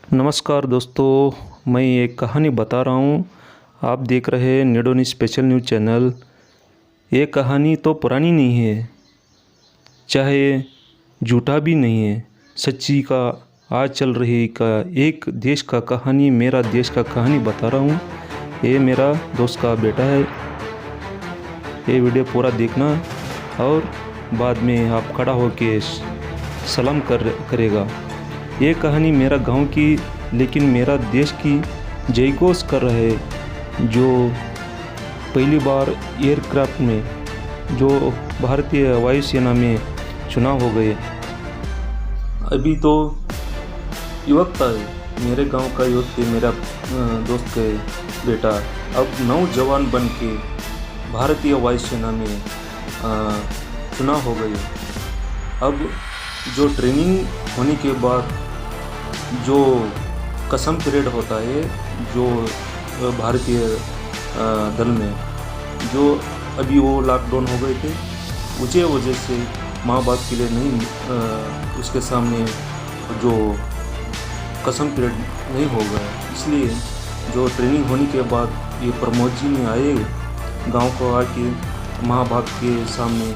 नमस्कार दोस्तों, मैं एक कहानी बता रहा हूँ। आप देख रहे हैं निडोनी स्पेशल न्यूज़ चैनल। ये कहानी तो पुरानी नहीं है, चाहे झूठा भी नहीं है, सच्ची का आज चल रही का एक देश का कहानी, मेरा देश का कहानी बता रहा हूँ। ये मेरा दोस्त का बेटा है। ये वीडियो पूरा देखना और बाद में आप खड़ा होके सलाम करेगा। ये कहानी मेरा गांव की, लेकिन मेरा देश की जयघोष कर रहे, जो पहली बार एयरक्राफ्ट में जो भारतीय वायुसेना में चुनाव हो गए। अभी तो युवक था, मेरे गांव का युवक थे, मेरा दोस्त के बेटा अब नौजवान बन के भारतीय वायुसेना में चुनाव हो गए। अब जो ट्रेनिंग होने के बाद जो कसम पीरियड होता है, जो भारतीय दल में, जो अभी वो लॉकडाउन हो गए थे, उसी वजह से माँ बाप के लिए नहीं, उसके सामने जो कसम पीरियड नहीं हो गया, इसलिए जो ट्रेनिंग होने के बाद ये प्रमोद जी ने आए गांव को, आके माँ बाप के सामने,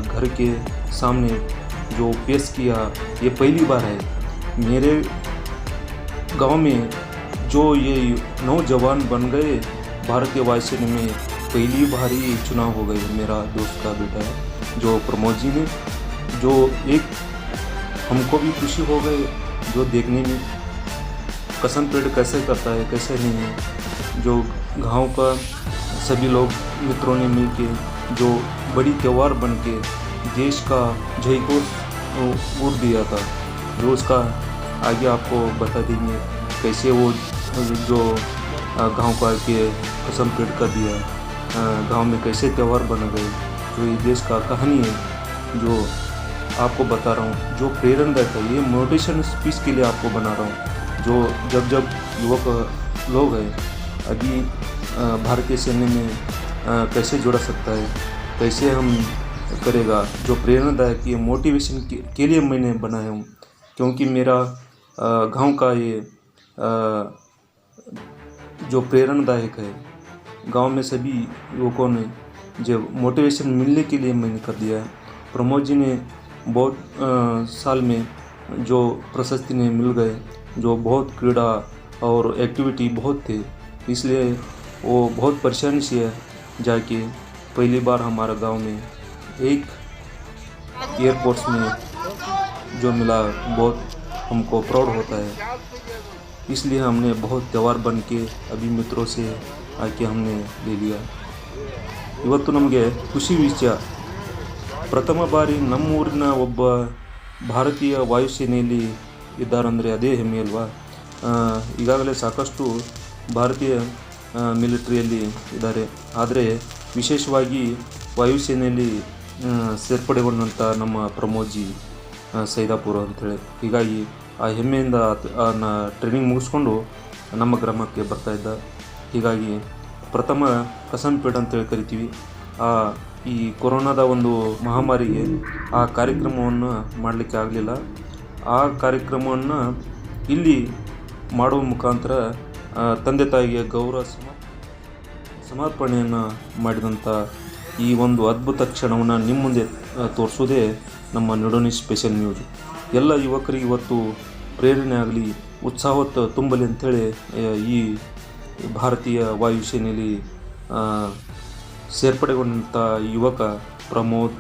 घर के सामने जो पेश किया। ये पहली बार है मेरे गांव में जो ये नौजवान बन गए भारतीय वायुसेना में, पहली बार ही चुनाव हो गए। मेरा दोस्त का बेटा है जो प्रमोद जी ने, जो एक हमको भी खुशी हो गए जो देखने में कसम पीरियड कैसे करता है, कैसे नहीं है। जो गांव का सभी लोग मित्रों ने मिलके जो बड़ी त्यौहार बन के देश का जयघोष उड़ दिया था, जो उसका आगे आपको बता देंगे कैसे वो जो गांव का के कसम पीरियड कर दिया, गांव में कैसे त्यौहार बन गए। जो ये देश का कहानी है जो आपको बता रहा हूँ, जो प्रेरणादायक है, ये मोटिवेशन स्पीच के लिए आपको बना रहा हूँ। जो जब युवक लोग हैं अभी भारतीय सैन्य में कैसे जुड़ा सकता है, कैसे हम करेगा, जो प्रेरणादायक ये मोटिवेशन के लिए मैंने बनाया हूँ। क्योंकि मेरा गांव का ये जो प्रेरणादायक है, गांव में सभी युवकों ने जो मोटिवेशन मिलने के लिए मैंने कर दिया है। प्रमोद जी ने बहुत साल में जो प्रशस्ति ने मिल गए, जो बहुत क्रीड़ा और एक्टिविटी बहुत थे, इसलिए वो बहुत परेशानी से है जाके पहली बार हमारा गांव में एक एयरपोर्ट्स में जो मिला, बहुत हमको प्राउड होता है। इसलिए हमने बहुत त्यौहार बन के अभी मित्रों से आके हमने ले लिया। ಇವತ್ತು ನಮಗೆ ಖುಷಿ ವಿಷಯ, ಪ್ರಥಮ ಬಾರಿ ನಮ್ಮೂರಿನ ಒಬ್ಬ ಭಾರತೀಯ ವಾಯುಸೇನೆಯಲ್ಲಿ ಇದ್ದಾರಂದರೆ ಅದೇ ಹೆಮ್ಮೆ ಅಲ್ವಾ. ಈಗಾಗಲೇ ಸಾಕಷ್ಟು ಭಾರತೀಯ ಮಿಲಿಟರಿಯಲ್ಲಿ ಇದ್ದಾರೆ, ಆದರೆ ವಿಶೇಷವಾಗಿ ವಾಯುಸೇನೆಯಲ್ಲಿ ಸೇರ್ಪಡೆಗೊಂಡಂಥ ನಮ್ಮ ಪ್ರಮೋದ್ ಜಿ ಸೈದಾಪುರ ಅಂಥೇಳಿ. ಹೀಗಾಗಿ ಆ ಹೆಮ್ಮೆಯಿಂದ ಟ್ರೈನಿಂಗ್ ಮುಗಿಸ್ಕೊಂಡು ನಮ್ಮ ಗ್ರಾಮಕ್ಕೆ ಬರ್ತಾಯಿದ್ದ. ಹೀಗಾಗಿ ಪ್ರಥಮ ಕಸಮ್ ಪೀರಿಯಡ್ ಅಂತೇಳಿ ಕರಿತೀವಿ. ಈ ಕೊರೋನಾದ ಒಂದು ಮಹಾಮಾರಿಗೆ ಆ ಕಾರ್ಯಕ್ರಮವನ್ನು ಮಾಡಲಿಕ್ಕೆ ಆಗಲಿಲ್ಲ. ಆ ಕಾರ್ಯಕ್ರಮವನ್ನು ಇಲ್ಲಿ ಮಾಡುವ ಮುಖಾಂತರ ತಂದೆ ತಾಯಿಗೆ ಗೌರವ ಸಮರ್ಪಣೆಯನ್ನು ಮಾಡಿದಂಥ ಈ ಒಂದು ಅದ್ಭುತ ಕ್ಷಣವನ್ನು ನಿಮ್ಮ ಮುಂದೆ ತೋರಿಸೋದೇ ನಮ್ಮ ನಿಡೋನಿ ಸ್ಪೆಷಲ್ ನ್ಯೂಸ್. ಎಲ್ಲ ಯುವಕರಿಗೆ ಇವತ್ತು ಪ್ರೇರಣೆ ಆಗಲಿ, ಉತ್ಸಾಹ ತುಂಬಲಿ ಅಂಥೇಳಿ ಈ ಭಾರತೀಯ ವಾಯುಸೇನೆಯಲ್ಲಿ ಸೇರ್ಪಡೆಗೊಂಡಂಥ ಯುವಕ ಪ್ರಮೋದ್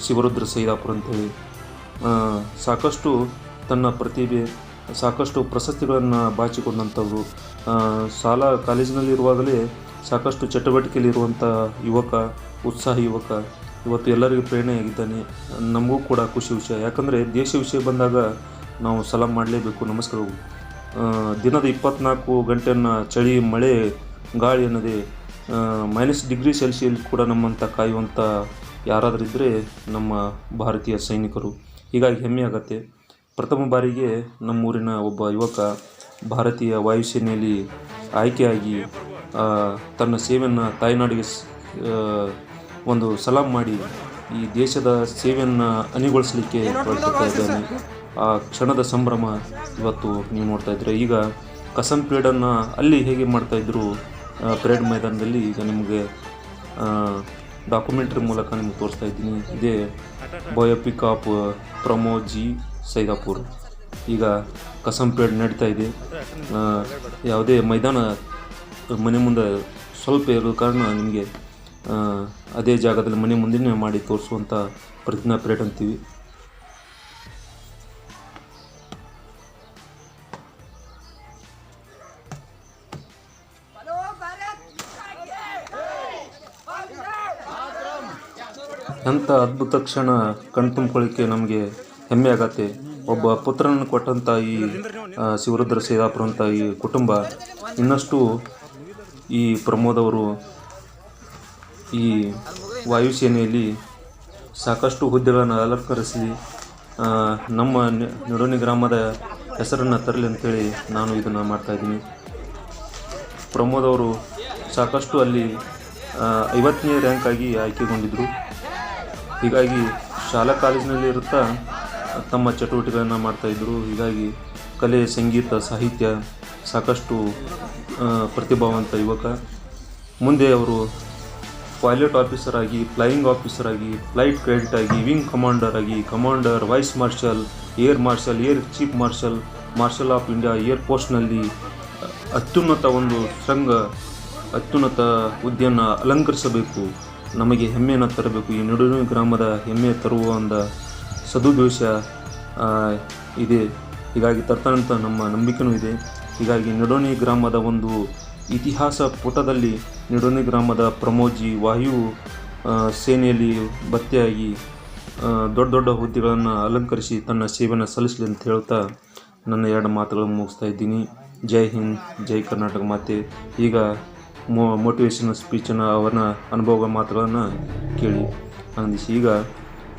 ಶಿವರುದ್ರ ಸೈದಾಪುರ ಅಂಥೇಳಿ ಸಾಕಷ್ಟು ತನ್ನ ಪ್ರತಿಭೆ, ಸಾಕಷ್ಟು ಪ್ರಶಸ್ತಿಗಳನ್ನು ಬಾಚಿಕೊಂಡಂಥವ್ರು, ಶಾಲಾ ಕಾಲೇಜಿನಲ್ಲಿರುವಾಗಲೇ ಸಾಕಷ್ಟು ಚಟುವಟಿಕೆಯಲ್ಲಿರುವಂಥ ಯುವಕ, ಉತ್ಸಾಹಿ ಯುವಕ ಇವತ್ತು ಎಲ್ಲರಿಗೂ ಪ್ರೇರಣೆಯಾಗಿದ್ದಾನೆ. ನಮಗೂ ಕೂಡ ಖುಷಿ ವಿಷಯ, ಯಾಕಂದರೆ ದೇಶ ವಿಷಯ ಬಂದಾಗ ನಾವು ಸಲಾಮ್ ಮಾಡಲೇಬೇಕು, ನಮಸ್ಕಾರ. ದಿನದ 24 ಗಂಟೆಯನ್ನು ಚಳಿ, ಮಳೆ, ಗಾಳಿ ಅನ್ನೋದೇ -°C ಕೂಡ ನಮ್ಮಂಥ ಕಾಯುವಂಥ ಯಾರಾದರೂ ಇದ್ದರೆ ನಮ್ಮ ಭಾರತೀಯ ಸೈನಿಕರು. ಹೀಗಾಗಿ ಹೆಮ್ಮೆ ಆಗತ್ತೆ. ಪ್ರಥಮ ಬಾರಿಗೆ ನಮ್ಮೂರಿನ ಒಬ್ಬ ಯುವಕ ಭಾರತೀಯ ವಾಯುಸೇನೆಯಲ್ಲಿ ಆಯ್ಕೆಯಾಗಿ ತನ್ನ ಸೇವೆಯನ್ನು ತಾಯ್ನಾಡಿಗೆ ಒಂದು ಸಲಾಮ್ ಮಾಡಿ ಈ ದೇಶದ ಸೇವೆಯನ್ನು ಅಣಿಗೊಳಿಸಲಿಕ್ಕೆ ಹೊರಡ್ತಾ ಇದ್ದಾನೆ. ಆ ಕ್ಷಣದ ಸಂಭ್ರಮ ಇವತ್ತು ನೀವು ನೋಡ್ತಾ ಇದ್ದೀರ. ಈಗ ಕಸಂ ಪರೇಡನ್ನು ಅಲ್ಲಿ ಹೇಗೆ ಮಾಡ್ತಾಯಿದ್ರು ಪರೇಡ್ ಮೈದಾನದಲ್ಲಿ, ಈಗ ನಿಮಗೆ ಡಾಕ್ಯುಮೆಂಟ್ರಿ ಮೂಲಕ ನಿಮ್ಗೆ ತೋರಿಸ್ತಾ ಇದ್ದೀನಿ. ಇದೇ biopic of Pramod G Saidapur. ಈಗ ಕಸಂ ಪರೇಡ್ ನಡೀತಾ ಇದೆ. ಯಾವುದೇ ಮೈದಾನ ಮನೆ ಮುಂದೆ ಸ್ವಲ್ಪ ಇರೋ ಕಾರಣ ನಿಮಗೆ ಅದೇ ಜಾಗದಲ್ಲಿ ಮನೆ ಮುಂದೆ ಮಾಡಿ ತೋರಿಸುವಂಥ ಪ್ರತಿಜ್ಞಾ ಪರೇಡ್ ಅಂತೀವಿ. ಎಂಥ ಅದ್ಭುತ ಕ್ಷಣ ಕಣ್ತುಂಬಿಕೊಳ್ಳಿಕ್ಕೆ ನಮಗೆ ಹೆಮ್ಮೆ ಆಗತ್ತೆ. ಒಬ್ಬ ಪುತ್ರನನ್ನು ಕೊಟ್ಟಂಥ ಈ ಶಿವರುದ್ರ ಸೈದಾಪುರ ಅಂತ ಈ ಕುಟುಂಬ ಇನ್ನಷ್ಟು ಈ ಪ್ರಮೋದ್ ಅವರು ಈ ವಾಯುಸೇನೆಯಲ್ಲಿ ಸಾಕಷ್ಟು ಹುದ್ದೆಗಳನ್ನು ಅಲಂಕರಿಸಿ ನಮ್ಮ ನಿಡೋಣಿ ಗ್ರಾಮದ ಹೆಸರನ್ನು ತರಲಿ ಅಂತೇಳಿ ನಾನು ಇದನ್ನು ಮಾಡ್ತಾಯಿದ್ದೀನಿ. ಪ್ರಮೋದ್ ಅವರು ಸಾಕಷ್ಟು ಅಲ್ಲಿ 50ನೇ ರ್ಯಾಂಕ್ ಆಗಿ ಆಯ್ಕೆಗೊಂಡಿದ್ದರು. ಹೀಗಾಗಿ ಶಾಲಾ ಕಾಲೇಜಿನಲ್ಲಿ ಇರುತ್ತಾ ತಮ್ಮ ಚಟುವಟಿಕೆಗಳನ್ನು ಮಾಡ್ತಾಯಿದ್ರು. ಹೀಗಾಗಿ ಕಲೆ, ಸಂಗೀತ, ಸಾಹಿತ್ಯ ಸಾಕಷ್ಟು ಪ್ರತಿಭಾವಂತ ಯುವಕ. ಮುಂದೆ ಅವರು ಪೈಲಟ್ ಆಫೀಸರ್ ಆಗಿ, ಫ್ಲೈಯಿಂಗ್ ಆಫೀಸರ್ ಆಗಿ, ಫ್ಲೈಟ್ ಕ್ರೆಡಿಟ್ ಆಗಿ, ವಿಂಗ್ ಕಮಾಂಡರ್ ಆಗಿ, commander, vice marshal, air chief marshal, marshal of India, air ಫೋರ್ಸ್ನಲ್ಲಿ ಅತ್ಯುನ್ನತ ಹುದ್ದೆಯನ್ನು ಅಲಂಕರಿಸಬೇಕು, ನಮಗೆ ಹೆಮ್ಮೆಯನ್ನು ತರಬೇಕು, ಈ ನಿಡೋಣಿ ಗ್ರಾಮದ ಹೆಮ್ಮೆ ತರುವ ಒಂದು ಸದುದ್ದೇಶ ಇದೆ. ಹೀಗಾಗಿ ತರ್ತಾನಂತ ನಮ್ಮ ನಂಬಿಕೆಯೂ ಇದೆ. ಹೀಗಾಗಿ ನಿಡೋಣಿ ಗ್ರಾಮದ ಒಂದು ಇತಿಹಾಸ ಪುಟದಲ್ಲಿ ನಿಡೋಣಿ ಗ್ರಾಮದ ಪ್ರಮೋದ್ಜಿ ವಾಯು ಸೇನೆಯಲ್ಲಿ ಭರ್ತಿಯಾಗಿ ದೊಡ್ಡ ದೊಡ್ಡ ಹುದ್ದೆಗಳನ್ನು ಅಲಂಕರಿಸಿ ತನ್ನ ಸೇವೆಯನ್ನು ಸಲ್ಲಿಸಲಿ ಅಂತ ಹೇಳ್ತಾ ನನ್ನ 2 ಮಾತುಗಳನ್ನು ಮುಗಿಸ್ತಾ ಇದ್ದೀನಿ. ಜೈ ಹಿಂದ್, ಜೈ ಕರ್ನಾಟಕ ಮಾತೆ. ಈಗ ಮೋಟಿವೇಶನಲ್ ಸ್ಪೀಚನ್ನು ಅವರ ಅನುಭವ ಮಾತುಗಳನ್ನು ಕೇಳಿ ಆನಂದಿಸಿ. ಈಗ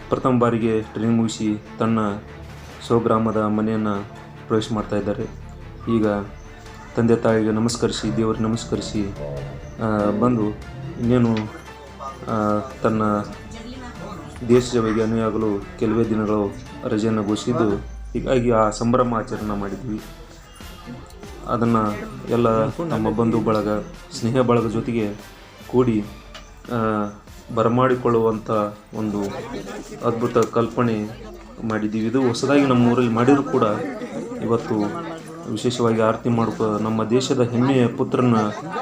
ಪ್ರಥಮ ಬಾರಿಗೆ ಟ್ರೈನಿಂಗ್ ಮುಗಿಸಿ ತನ್ನ ಸ್ವಗ್ರಾಮದ ಮನೆಯನ್ನು ಪ್ರವೇಶ ಮಾಡ್ತಾ ಇದ್ದಾರೆ. ಈಗ ತಂದೆ ತಾಯಿಗೆ ನಮಸ್ಕರಿಸಿ, ದೇವರಿಗೆ ನಮಸ್ಕರಿಸಿ ಬಂದು ಇನ್ನೇನು ತನ್ನ ದೇಶ ಸೇವೆಗೆ ಅನುಯಾಗಲು ಕೆಲವೇ ದಿನಗಳು ರಜೆಯನ್ನು ಘೋಷಿಸಿದ್ದು, ಹೀಗಾಗಿ ಆ ಸಂಭ್ರಮ ಆಚರಣೆ ಮಾಡಿದ್ವಿ. ಅದನ್ನು ಎಲ್ಲ ನಮ್ಮ ಬಂಧು ಬಳಗ, ಸ್ನೇಹ ಬಳಗ ಜೊತೆಗೆ ಕೂಡಿ ಬರಮಾಡಿಕೊಳ್ಳುವಂಥ ಒಂದು ಅದ್ಭುತ ಕಲ್ಪನೆ ಮಾಡಿದ್ದೀವಿ. ಇದು ಹೊಸದಾಗಿ ನಮ್ಮ ಊರಲ್ಲಿ ಮಾಡಿದರೂ ಕೂಡ ಇವತ್ತು ವಿಶೇಷವಾಗಿ ಆರತಿ ಮಾಡ್ಕೊ ನಮ್ಮ ದೇಶದ ಹೆಮ್ಮೆಯ ಪುತ್ರನ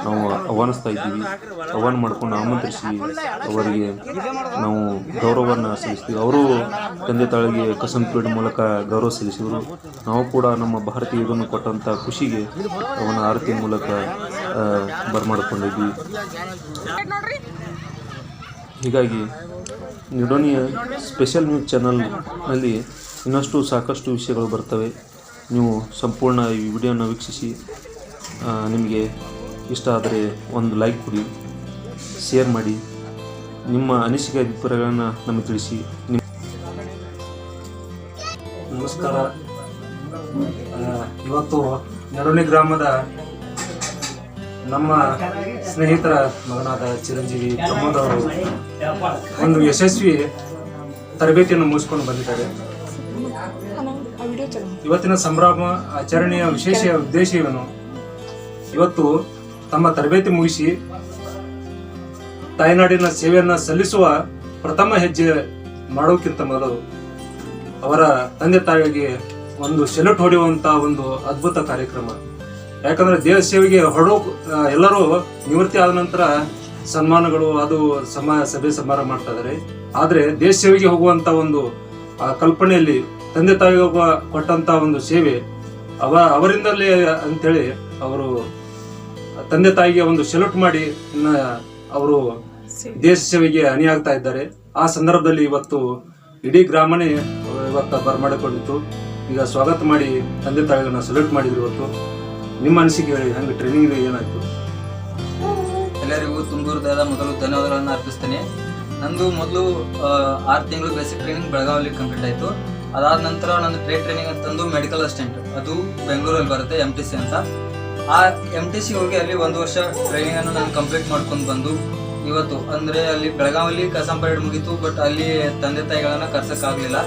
ನಾವು ಆಹ್ವಾನ ಮಾಡಿಕೊಂಡು ಆಮಂತ್ರಿಸಿ ಅವರಿಗೆ ನಾವು ಗೌರವವನ್ನು ಸಲ್ಲಿಸ್ತೀವಿ. ಅವರು ತಂದೆ ತಾಯಿಗೆ ಕಸಂ ಪರೇಡ್ ಮೂಲಕ ಗೌರವ ಸಲ್ಲಿಸಿದರು. ನಾವು ಕೂಡ ನಮ್ಮ ಭಾರತೀಯ ಇದನ್ನು ಕೊಟ್ಟಂಥ ಖುಷಿಗೆ ಅವನ ಆರತಿ ಮೂಲಕ ಬರಮಾಡಿಕೊಂಡಿದ್ವಿ. ಹೀಗಾಗಿ ನಿಡೋಣಿಯ ಸ್ಪೆಷಲ್ ನ್ಯೂಸ್ ಚಾನಲ್ನಲ್ಲಿ ಇನ್ನಷ್ಟು ಸಾಕಷ್ಟು ವಿಷಯಗಳು ಬರ್ತವೆ. ನೀವು ಸಂಪೂರ್ಣ ಈ ವಿಡಿಯೋನ ವೀಕ್ಷಿಸಿ. ನಿಮಗೆ ಇಷ್ಟ ಆದರೆ ಒಂದು ಲೈಕ್ ಕೊಡಿ, ಶೇರ್ ಮಾಡಿ, ನಿಮ್ಮ ಅನಿಸಿಕೆ ಅಭಿಪ್ರಾಯಗಳನ್ನು ನಮಗೆ ತಿಳಿಸಿ. ನಮಸ್ಕಾರ. ಇವತ್ತು ನಿಡೋಣಿ ಗ್ರಾಮದ ನಮ್ಮ ಸ್ನೇಹಿತರ ಮಗನಾದ ಚಿರಂಜೀವಿ ಪ್ರಮೋದ್ ಅವರು ಒಂದು ಯಶಸ್ವಿ ತರಬೇತಿಯನ್ನು ಮುಗಿಸ್ಕೊಂಡು ಬಂದಿದ್ದಾರೆ. ಇವತ್ತಿನ ಸಂಭ್ರಮ ಆಚರಣೆಯ ವಿಶೇಷ ಉದ್ದೇಶವೇನು? ಇವತ್ತು ತಮ್ಮ ತರಬೇತಿ ಮುಗಿಸಿ ತಾಯ್ನಾಡಿನ ಸೇವೆಯನ್ನು ಸಲ್ಲಿಸುವ ಪ್ರಥಮ ಹೆಜ್ಜೆ ಮಾಡೋಕ್ಕಿಂತ ಮೊದಲು ಅವರ ತಂದೆ ತಾಯಿಗೆ ಒಂದು ಸೆಲ್ಯೂಟ್ ಹೊಡೆಯುವಂತ ಒಂದು ಅದ್ಭುತ ಕಾರ್ಯಕ್ರಮ. ಯಾಕಂದ್ರೆ ದೇಶ ಸೇವೆಗೆ ಎಲ್ಲರೂ ನಿವೃತ್ತಿ ಆದ ನಂತರ ಸನ್ಮಾನಗಳು, ಅದು ಸಭೆ ಸಮಾರಂಭ ಮಾಡ್ತಾ ಇದ್ದಾರೆ. ಆದ್ರೆ ದೇಶ ಸೇವೆಗೆ ಹೋಗುವಂತ ಒಂದು ಕಲ್ಪನೆಯಲ್ಲಿ ತಂದೆ ತಾಯಿಗೆ ಕೊಟ್ಟಂತ ಒಂದು ಸೇವೆ ಅವರಿಂದಲೇ ಅಂತೇಳಿ ಅವರು ತಂದೆ ತಾಯಿಗೆ ಒಂದು ಸೆಲ್ಯೂಟ್ ಮಾಡಿ ಅವರು ದೇಶ ಸೇವೆಗೆ ಅಣಿಯಾಗ್ತಾ ಇದ್ದಾರೆ. ಆ ಸಂದರ್ಭದಲ್ಲಿ ಇವತ್ತು ಇಡೀ ಗ್ರಾಮನೇ ಇವತ್ತು ಬರಮಾಡಿಕೊಂಡಿತ್ತು. ಈಗ ಸ್ವಾಗತ ಮಾಡಿ ತಂದೆ ತಾಯಿಗಳನ್ನ ಸೆಲ್ಯೂಟ್ ಮಾಡಿದ್ರು. ಇವತ್ತು ನಿಮ್ಮ ಅನಿಸಿಕೆ ಹೇಳಿ, ಹಂಗೆ ಟ್ರೈನಿಂಗ್ ಏನಾಯ್ತು? ಎಲ್ಲರಿಗೂ ತುಂಬುವುದಾದ ಮೊದಲು ಧನ್ಯವಾದಗಳನ್ನು ಅರ್ಪಿಸ್ತೇನೆ. ನಂದು ಮೊದಲು 6 ತಿಂಗಳು ಬೇಸಿಕ್ ಟ್ರೈನಿಂಗ್ ಬೆಳಗಾವಿಯಲ್ಲಿ ಕಂಪ್ಲೀಟ್ ಆಯಿತು. ಅದಾದ ನಂತರ ನಂದು ಟ್ರೈನಿಂಗ್ ಅಂತಂದು ಮೆಡಿಕಲ್ ಅಸಿಸ್ಟೆಂಟ್, ಅದು ಬೆಂಗಳೂರಲ್ಲಿ ಬರುತ್ತೆ, MTC ಅಂತ. ಆ MTC ಹೋಗಿ ಅಲ್ಲಿ 1 ವರ್ಷ ಟ್ರೈನಿಂಗನ್ನು ನಾನು ಕಂಪ್ಲೀಟ್ ಮಾಡ್ಕೊಂಡು ಬಂದು ಇವತ್ತು ಅಂದರೆ ಅಲ್ಲಿ ಬೆಳಗಾವಿಯಲ್ಲಿ ಕಸಂ ಪರೇಡ್ ಮುಗೀತು. ಬಟ್ ಅಲ್ಲಿ ತಂದೆ ತಾಯಿಗಳನ್ನ ಕರ್ಸೋಕ್ಕಾಗಲಿಲ್ಲ.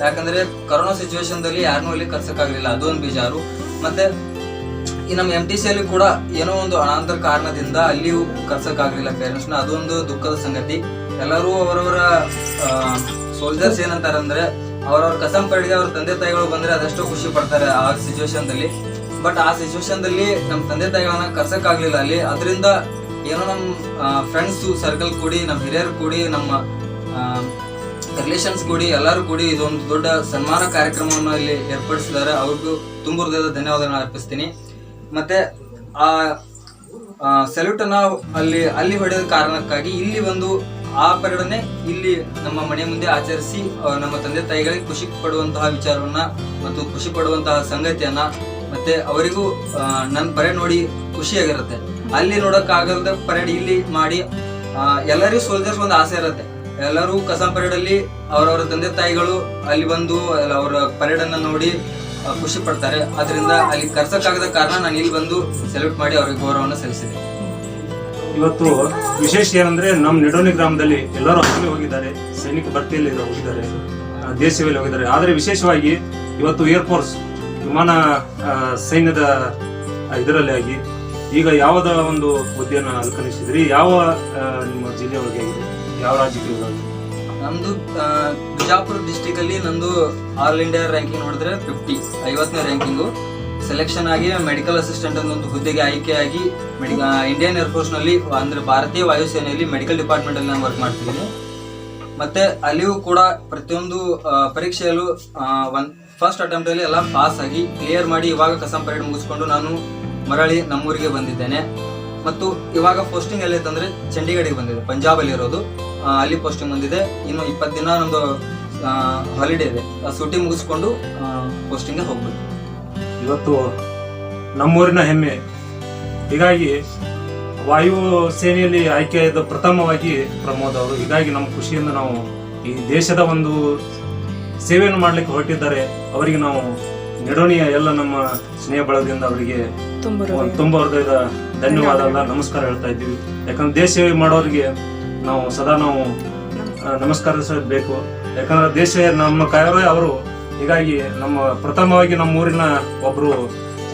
ಯಾಕಂದ್ರೆ ಕೊರೋನಾ ಸಿಚುವೇಶನ್ದಲ್ಲಿ ಯಾರನ್ನೂ ಇಲ್ಲಿ ಕರ್ಸಕ್ಕಾಗ್ಲಿಲ್ಲ, ಅದು ಒಂದು ಬೇಜಾರು. ಮತ್ತೆ ಈ ನಮ್ಮ MTC ಅಲ್ಲಿ ಕೂಡ ಏನೋ ಒಂದು ಅನಾಂತರ ಕಾರಣದಿಂದ ಅಲ್ಲಿಯೂ ಕರ್ಸಕ್ಕಾಗ್ಲಿಲ್ಲ ಪೇರೆಂಟ್ಸ್ನ, ಅದೊಂದು ದುಃಖದ ಸಂಗತಿ. ಎಲ್ಲರೂ ಅವರವರ ಸೋಲ್ಜರ್ಸ್ ಏನಂತಾರಂದ್ರೆ ಅವರವ್ರ ಕಸಂ ಪಡೆಗೆ ಅವ್ರ ತಂದೆ ತಾಯಿಗಳು ಬಂದ್ರೆ ಅದೆಷ್ಟೋ ಖುಷಿ ಪಡ್ತಾರೆ ಆ ಸಿಚುವೇಶನ್ದಲ್ಲಿ. ಬಟ್ ಆ ಸಿಚುವೇಶನ್ದಲ್ಲಿ ನಮ್ಮ ತಂದೆ ತಾಯಿಗಳನ್ನ ಕರ್ಸಕ್ಕಾಗ್ಲಿಲ್ಲ ಅಲ್ಲಿ. ಅದರಿಂದ ಏನೋ ನಮ್ಮ ಫ್ರೆಂಡ್ಸ್ ಸರ್ಕಲ್ ಕೂಡಿ, ನಮ್ಮ ಹಿರಿಯರು ಕೂಡಿ, ನಮ್ಮ ರಿಲೇಷನ್ಸ್ ಕೂಡಿ, ಎಲ್ಲರೂ ಕೂಡಿ ಇದೊಂದು ದೊಡ್ಡ ಸನ್ಮಾನ ಕಾರ್ಯಕ್ರಮವನ್ನು ಇಲ್ಲಿ ಏರ್ಪಡಿಸಿದ್ದಾರೆ. ಅವ್ರಿಗೂ ತುಂಬ ಹೃದಯದ ಧನ್ಯವಾದಗಳನ್ನ ಅರ್ಪಿಸ್ತೀನಿ. ಮತ್ತೆ ಆ ಸೆಲ್ಯೂಟ್ ಅನ್ನ ಅಲ್ಲಿ ಹೊಡೆದ ಕಾರಣಕ್ಕಾಗಿ ಇಲ್ಲಿ ಒಂದು ಆ ಪರೇಡನ್ನೇ ಇಲ್ಲಿ ನಮ್ಮ ಮನೆ ಮುಂದೆ ಆಚರಿಸಿ ನಮ್ಮ ತಂದೆ ತಾಯಿಗಳಿಗೆ ಖುಷಿ ಪಡುವಂತಹ ವಿಚಾರವನ್ನ ಮತ್ತು ಖುಷಿ ಪಡುವಂತಹ ಸಂಗತಿಯನ್ನ, ಮತ್ತೆ ಅವರಿಗೂ ನನ್ನ ಪರೇಡ್ ನೋಡಿ ಖುಷಿಯಾಗಿರುತ್ತೆ. ಅಲ್ಲಿ ನೋಡಕ್ಕಾಗದ ಪರೇಡ್ ಇಲ್ಲಿ ಮಾಡಿ ಎಲ್ಲರಿಗೂ ಸೋಲ್ಜರ್ಸ್ ಒಂದು ಆಸೆ ಇರುತ್ತೆ. ಎಲ್ಲರೂ ಕಸಂ ಪರೇಡ್ ಅಲ್ಲಿ ಅವರವರ ತಂದೆ ತಾಯಿಗಳು ಅಲ್ಲಿ ಬಂದು ಅವರ ಪರೇಡ್ ಅನ್ನ ನೋಡಿ ಖುಷಿ ಪಡ್ತಾರೆ. ಅದರಿಂದ ಅಲ್ಲಿ ಕರ್ಸಕ್ಕಾಗದ ಕಾರಣ ನಾನು ಇಲ್ಲಿ ಬಂದು ಸೆಲ್ಯೂಟ್ ಮಾಡಿ ಅವರಿಗೆ ಗೌರವವನ್ನು ಸಲ್ಲಿಸಿದೆ. ಇವತ್ತು ವಿಶೇಷ ಏನಂದ್ರೆ ನಮ್ಮ ನಿಡೋನಿ ಗ್ರಾಮದಲ್ಲಿ ಎಲ್ಲರೂ ಅಲ್ಲಿ ಹೋಗಿದ್ದಾರೆ, ಸೈನಿಕ ಭರ್ತಿಯಲ್ಲಿ ಹೋಗಿದ್ದಾರೆ, ದೇಶ ಸೇವೆಯಲ್ಲಿ ಹೋಗಿದ್ದಾರೆ. ಆದರೆ ವಿಶೇಷವಾಗಿ ಇವತ್ತು ಏರ್ಫೋರ್ಸ್ ವಿಮಾನ ಸೈನ್ಯದ ಇದರಲ್ಲಿ ಆಗಿ ಈಗ ಯಾವ್ದ ಒಂದು ಹುದ್ದೆಯನ್ನು ಅಲ್ಕನಿಸಿದ್ರಿ? ಯಾವ ನಿಮ್ಮ ಜಿಲ್ಲೆಯೊಳಗೆ ಆಗಿದೆ, ಯಾವ ರಾಜ್ಯಕ್ಕೆ? ನಮ್ದು ಬಿಜಾಪುರ ಡಿಸ್ಟಿಕ್ ಅಲ್ಲಿ ನಂದು ಆಲ್ ಇಂಡಿಯಾ ರ್ಯಾಂಕಿಂಗ್ ನೋಡಿದ್ರೆ 50ನೇ ರ್ಯಾಂಕಿಂಗು. ಸೆಲೆಕ್ಷನ್ ಆಗಿ ಮೆಡಿಕಲ್ ಅಸಿಸ್ಟೆಂಟ್ ಅನ್ನೋ ಒಂದು ಹುದ್ದೆಗೆ ಆಯ್ಕೆಯಾಗಿ ಇಂಡಿಯನ್ ಏರ್ಫೋರ್ಸ್ ನಲ್ಲಿ ಅಂದ್ರೆ ಭಾರತೀಯ ವಾಯುಸೇನೆಯಲ್ಲಿ ಮೆಡಿಕಲ್ ಡಿಪಾರ್ಟ್ಮೆಂಟ್ ಅಲ್ಲಿ ನಾನು ವರ್ಕ್ ಮಾಡ್ತಿದ್ದೀನಿ. ಮತ್ತೆ ಅಲ್ಲಿಯೂ ಕೂಡ ಪ್ರತಿಯೊಂದು ಪರೀಕ್ಷೆಯಲ್ಲೂ ಫಸ್ಟ್ ಅಟೆಂಪ್ಟ್ ಅಲ್ಲಿ ಎಲ್ಲ ಪಾಸ್ ಆಗಿ ಕ್ಲಿಯರ್ ಮಾಡಿ ಇವಾಗ ಕಸಂ ಪರೇಡ್ ಮುಗಿಸ್ಕೊಂಡು ನಾನು ಮರಳಿ ನಮ್ಮೂರಿಗೆ ಬಂದಿದ್ದೇನೆ. ಮತ್ತು ಇವಾಗ ಪೋಸ್ಟಿಂಗ್ ಎಲ್ಲಿ ಅಂತಂದ್ರೆ ಚಂಡೀಗಢಿಗೆ ಬಂದಿದೆ, ಪಂಜಾಬ್ ಅಲ್ಲಿ ಇರೋದು. ಅಲ್ಲಿ ಪೋಸ್ಟಿಂಗ್ ಬಂದಿದೆ. ಇನ್ನು 20 ದಿನ ನಮ್ದು ಹಾಲಿಡೇ ಇದೆ, ಸೂಟಿ ಮುಗಿಸ್ಕೊಂಡು ಪೋಸ್ಟಿಂಗ್ಗೆ ಹೋಗ್ಬೇಕು. ಇವತ್ತು ನಮ್ಮೂರಿನ ಹೆಮ್ಮೆ. ಹೀಗಾಗಿ ವಾಯು ಸೇನೆಯಲ್ಲಿ ಆಯ್ಕೆಯಾದ ಪ್ರಥಮವಾಗಿ ಪ್ರಮೋದ್ ಅವರು. ಹೀಗಾಗಿ ನಮ್ಮ ಖುಷಿಯಿಂದ ನಾವು ಈ ದೇಶದ ಒಂದು ಸೇವೆಯನ್ನು ಮಾಡ್ಲಿಕ್ಕೆ ಹೊರಟಿದ್ದಾರೆ. ಅವರಿಗೆ ನಾವು ನಿಡೋಣಿಯ ಎಲ್ಲ ನಮ್ಮ ಸ್ನೇಹ ಬಳಗದಿಂದ ಅವರಿಗೆ ತುಂಬ ಹೃದಯದ ಧನ್ಯವಾದ ನಮಸ್ಕಾರ ಹೇಳ್ತಾ ಇದ್ದೀವಿ. ಯಾಕಂದ್ರೆ ದೇಶ ಸೇವೆ ಮಾಡೋರಿಗೆ ನಾವು ಸದಾ ನಾವು ನಮಸ್ಕರಿಸಬೇಕು. ಯಾಕಂದ್ರೆ ದೇಶ ನಮ್ಮ ಕಾಯೋರೇ ಅವರು. ಹೀಗಾಗಿ ನಮ್ಮ ಪ್ರಥಮವಾಗಿ ನಮ್ಮ ಊರಿನ ಒಬ್ರು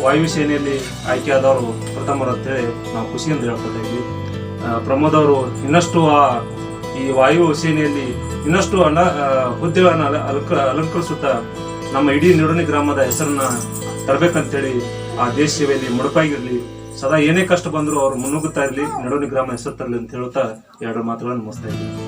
ವಾಯು ಸೇನೆಯಲ್ಲಿ ಆಯ್ಕೆಯಾದವರು ಪ್ರಥಮರು ಅಂತೇಳಿ ನಾವು ಖುಷಿಯಿಂದ ಹೇಳ್ಕೊತಾ ಇದ್ವಿ. ಪ್ರಮೋದ್ ಅವರು ಇನ್ನಷ್ಟು ಈ ವಾಯು ಸೇನೆಯಲ್ಲಿ ಇನ್ನಷ್ಟು ಹುದ್ದೆಗಳನ್ನು ಅಲಂಕರಿಸುತ್ತಾ ನಮ್ಮ ಇಡೀ ನಿಡೋನಿ ಗ್ರಾಮದ ಹೆಸರನ್ನ ತರಬೇಕಂತೇಳಿ ಆ ದೇಶ ಸೇವೆಯಲ್ಲಿ ಮುಡುಪಾಗಿರ್ಲಿ, ಸದಾ ಏನೇ ಕಷ್ಟ ಬಂದರೂ ಅವರು ಮುನ್ನುಗ್ಗುತ್ತಾ ಇರಲಿ, ನಿಡೋನಿ ಗ್ರಾಮ ಹೆಸರು ತರಲಿ ಅಂತ ಹೇಳುತ್ತಾ 2 ಮಾತುಗಳನ್ನು ಮುಗಿಸ್ತಾ ಇದ್ದೀವಿ.